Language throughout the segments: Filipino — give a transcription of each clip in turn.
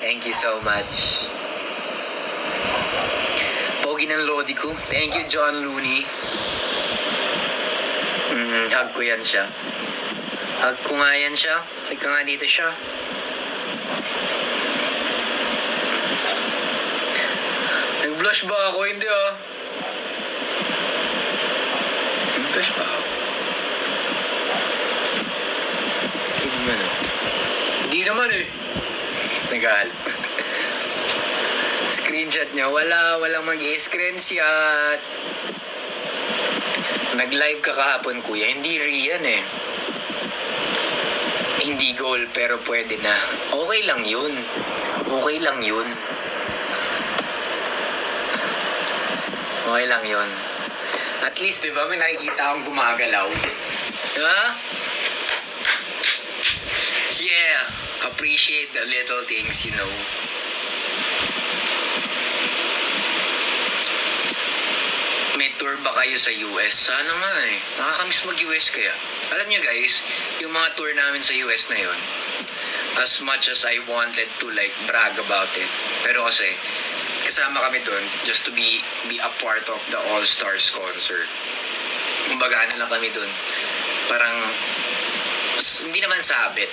Thank you so much. Pogi ng Lodi ko. Thank you, John Looney. Hug ko yan siya. Hug ko nga yan siya. Hug ka nga dito siya. Nag-blush ba ako? Hindi ah. Nag-blush ba ako? Hindi naman eh. Nag-aal. Screenshot niya. Walang mag-i-screenshot. Nag-live ka kahapon, kuya. Hindi riyan eh. Hindi goal, pero pwede na. Okay lang yun. Okay lang yun. Okay lang yun. At least, di ba, may nakikita akong gumagalaw. Diba? Yeah. Appreciate the little things, you know. May tour ba kayo sa US? Sana nga eh. Nakakamiss mag-US kaya. Alam nyo guys, yung mga tour namin sa US na yun, as much as I wanted to like brag about it, pero kasi kasama kami dun just to be a part of the All-Stars concert. Kumbaga ano lang kami dun, parang hindi naman sabit,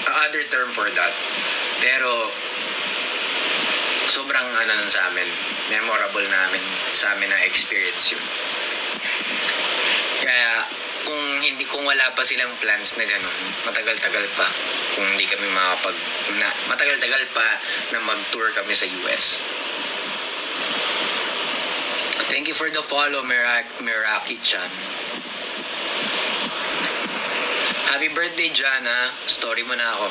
other term for that, pero sobrang ano nun sa amin, memorable namin sa amin na experience yun. Kaya kung wala pa silang plans na ganun, matagal-tagal pa kung hindi kami matagal-tagal pa na mag-tour kami sa US. Thank you for the follow, Meraki-chan. Happy birthday, Jana. Story mo na ako.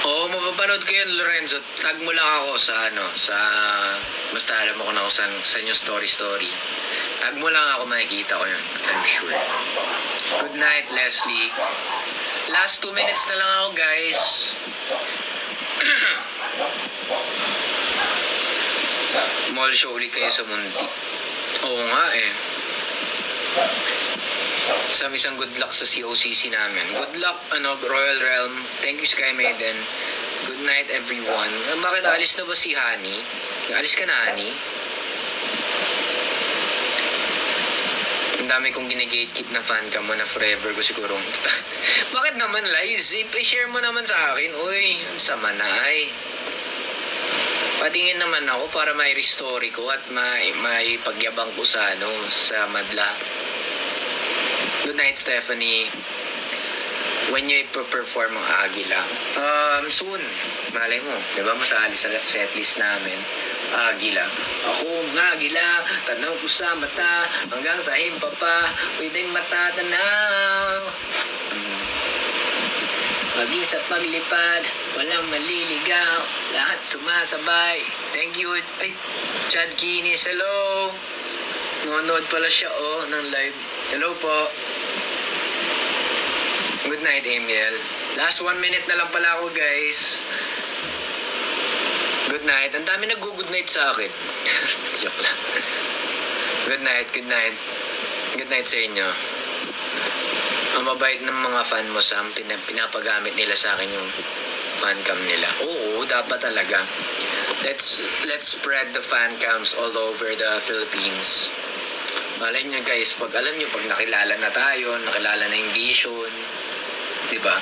Oo, mapapanood ko yun, Lorenzo. Tag mo lang ako sa basta alam mo ko na sa inyong story. Tag mo lang ako, makikita ko yun. I'm sure. Good night, Leslie. Last 2 minutes na lang ako, guys. Mall show ulit kayo sa Mundi. Oo nga eh. Isang good luck sa COCC namin. Good luck, Royal Realm. Thank you, Sky Maiden. Good night, everyone. Bakit alis na ba si Honey? Alis ka na, Honey? Ang dami kong gine-gatekeep na fan ka mo na forever ko siguro. Bakit naman, Liz? I-share mo naman sa akin. Uy, sama na ay. Patingin naman ako para may story ko at may pagyabang ko sa sa madla. Good night, Stephanie. When you perform ang Agila? Soon. Malay mo. Diba masali sa setlist namin? Agila. Ako ng Agila, tanaw ko sa mata, hanggang sa himpapa, pwedeng matatanaw. Maging sa paglipad, walang maliligaw, lahat sumasabay. Thank you. Ay, Chad Kinis, hello. Nanonood pala siya, ng live. Hello po. Good night, Emil. Last 1 minute na lang pala ako, guys. Good night. Ang dami nag-good night sa akin. Joke lang. Good night, good night. Good night sa inyo. Ang mabait ng mga fan mo, Sam. Pinapagamit nila sa akin yung fan cam nila. Oo, dapat talaga. Let's spread the fan cams all over the Philippines. Malay nyo guys, pag nakilala na tayo, nakilala na yung Vision, diba?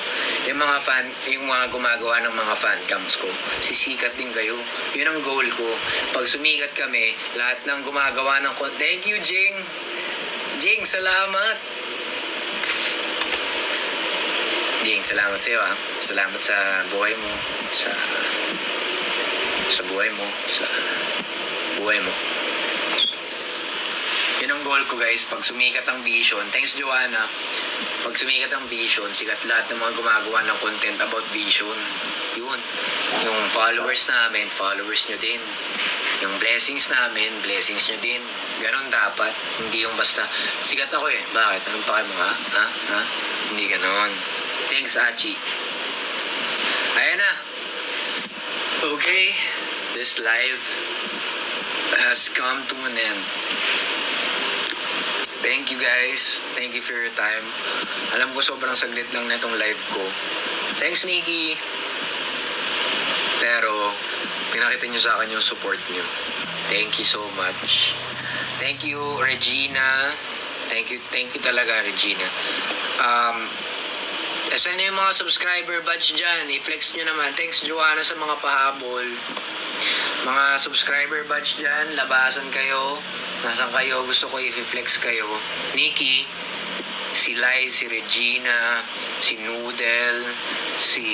Yung mga gumagawa ng mga fan cams ko, sisikat din kayo. Yun ang goal ko. Pag sumikat kami, lahat ng gumagawa ng content. Thank you, Jing! Jing, salamat! Jing, salamat sa'yo ha. Salamat sa buhay mo, sa buhay mo, sa buhay mo. Yun ang goal ko guys, pag sumikat ang Vision, thanks Joanna, pag sumikat ang Vision, sikat lahat ng mga gumagawa ng content about Vision. Yun, yung followers namin, followers nyo din. Yung blessings namin, blessings nyo din. Ganon dapat, hindi yung basta, sikat ako eh, bakit? Anong pa kayo mga, ha? Hindi ganon. Thanks, Achi. Ayan na. Okay, this live has come to an end. Thank you guys. Thank you for your time. Alam ko sobrang saglit lang na itong live ko. Thanks, Nikki. Pero, pinakita nyo sa akin yung support nyo. Thank you so much. Thank you, Regina. Thank you talaga, Regina. Saan na yung mga subscriber badge dyan? I-flex nyo naman. Thanks, Joanna, sa mga pahabol. Mga subscriber badge dyan, labasan kayo. Nasaan kayo? Gusto ko i-flex kayo. Nikki, si Lai, si Regina, si Noodle, si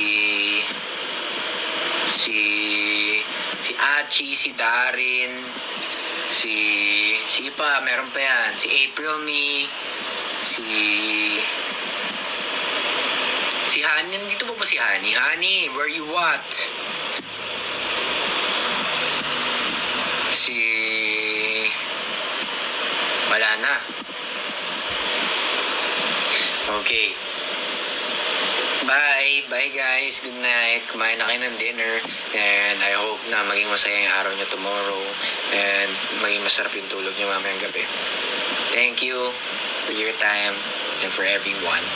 Achi, si Darin, sige pa, meron pa yan. Si April Me, si Honey, nandito pa ba si Honey? Honey, where you at? Wala na. Okay. Bye guys. Good night. Kumain na kayo ng dinner. And I hope na maging masaya yung araw nyo tomorrow. And maging masarap yung tulog nyo mamayang gabi. Thank you for your time and for everyone.